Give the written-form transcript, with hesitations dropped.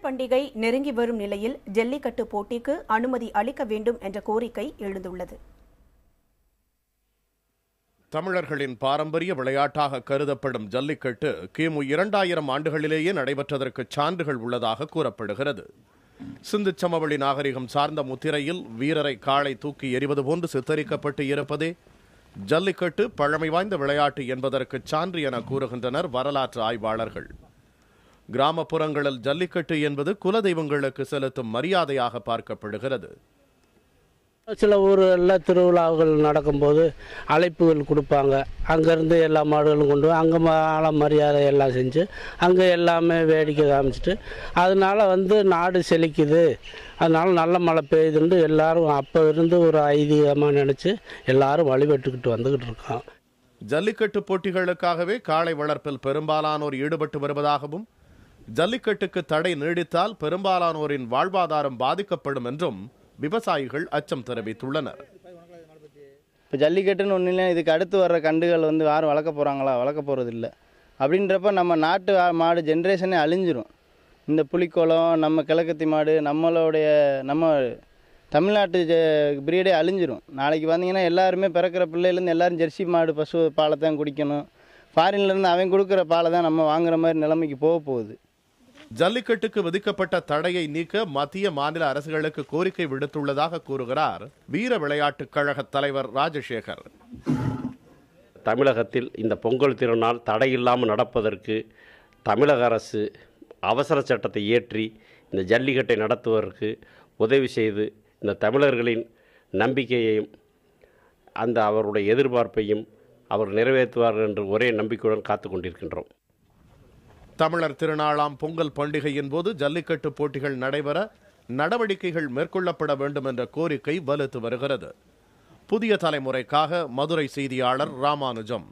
பொங்கல் பண்டிகை நெருங்கி வரும் நிலையில் ஜல்லிக்கட்டு போட்டிக்கு அனுமதி அளிக்க வேண்டும் என்ற கோரிக்கை எழுந்துள்ளது. தமிழர்களின் பாரம்பரிய விளையாட்டாக கருதப்படும் ஜல்லிக்கட்டு கிமு 2000 ஆண்டுகளிலேயே நடைபெற்றதற்கு சான்றுகள் உள்ளதாக கூறப்படுகிறது. சிந்து சமவெளி நாகரிகம் சார்ந்த முத்திரையில் வீரரை காளை தூக்கி எறிவது போன்று சித்தரிக்கப்பட்டு இருப்பதே ஜல்லிக்கட்டு பழமை வாய்ந்த விளையாட்டு என்பதற்கு சான்று என கூறுகின்றனர் வரலாற்று ஆய்வாளர்கள். கிராமப்புறங்களில் ஜல்லிக்கட்டு என்பது குலதெய்வங்களுக்கு செலுத்தும் மரியாதையாக பார்க்கப்படுகிறது. சில ஊரில் திருவிழாக்கள் நடக்கும்போது அழைப்புகள் கொடுப்பாங்க. அங்கேருந்து எல்லா மாடுகளும் கொண்டு அங்கே மரியாதை எல்லாம் செஞ்சு அங்கே எல்லாமே வேடிக்கை காமிச்சிட்டு அதனால் நாடு செழிக்குது, அதனால் நல்ல மழை பெய்யுதுன்னு எல்லாரும் அப்போ இருந்து ஒரு ஐதீகமாக நினச்சி எல்லாரும் வழிபட்டுக்கிட்டு வந்துக்கிட்டு இருக்கோம். ஜல்லிக்கட்டு போட்டிகளுக்காகவே காளை வளர்ப்பில் பெரும்பாலானோர் ஈடுபட்டு வருவதாகவும் ஜல்லிக்கட்டுக்கு தடை நீடித்தால் பெரும்பாலானோரின் வாழ்வாதாரம் பாதிக்கப்படும் என்றும் விவசாயிகள் அச்சம் தெரிவித்துள்ளனர். இப்போ ஜல்லிக்கட்டுன்னு ஒன்றும் இல்லை, இதுக்கு அடுத்து வர்ற கண்டுகள் யாரும் வளர்க்க போகிறாங்களா? வளர்க்க போகிறது இல்லை. அப்படின்றப்ப நம்ம நாட்டு மாடு ஜென்ரேஷனே அழிஞ்சிரும். இந்த புலிக்கோளம், நம்ம கிழக்கத்தி மாடு, நம்ம தமிழ்நாட்டு பிரீடே அழிஞ்சிரும். நாளைக்கு வந்தீங்கன்னா எல்லாருமே பிறக்கிற பிள்ளையிலேருந்து எல்லாரும் ஜெர்சி மாடு பசு பாலை தான் குடிக்கணும். ஃபாரின்லேருந்து அவன் கொடுக்குற பாலை தான் நம்ம வாங்குற மாதிரி நிலைமைக்கு போகுது. ஜல்லிக்கட்டுக்கு விதிக்கப்பட்ட தடையை நீக்க மத்திய மாநில அரசுகளுக்கு கோரிக்கை விடுத்துள்ளதாக கூறுகிறார் வீர விளையாட்டுக் கழக தலைவர் ராஜசேகர். தமிழகத்தில் இந்த பொங்கல் திருநாள் தடையில்லாமல் நடப்பதற்கு தமிழக அரசு அவசர சட்டத்தை இயற்றி இந்த ஜல்லிக்கட்டை நடத்துவதற்கு உதவி செய்து இந்த தமிழர்களின் நம்பிக்கையையும் அவருடைய எதிர்பார்ப்பையும் அவர் நிறைவேற்றுவார்கள் என்று ஒரே நம்பிக்கையுடன் காத்து கொண்டிருக்கின்றோம். தமிழர் திருநாளாம் பொங்கல் பண்டிகையின் போது ஜல்லிக்கட்டு போட்டிகள் நடைபெற நடவடிக்கைகள் மேற்கொள்ளப்பட வேண்டும் என்ற கோரிக்கை வலுத்து வருகிறது. புதிய தலைமுறைக்காக மதுரை செய்தியாளர் ராமானுஜம்.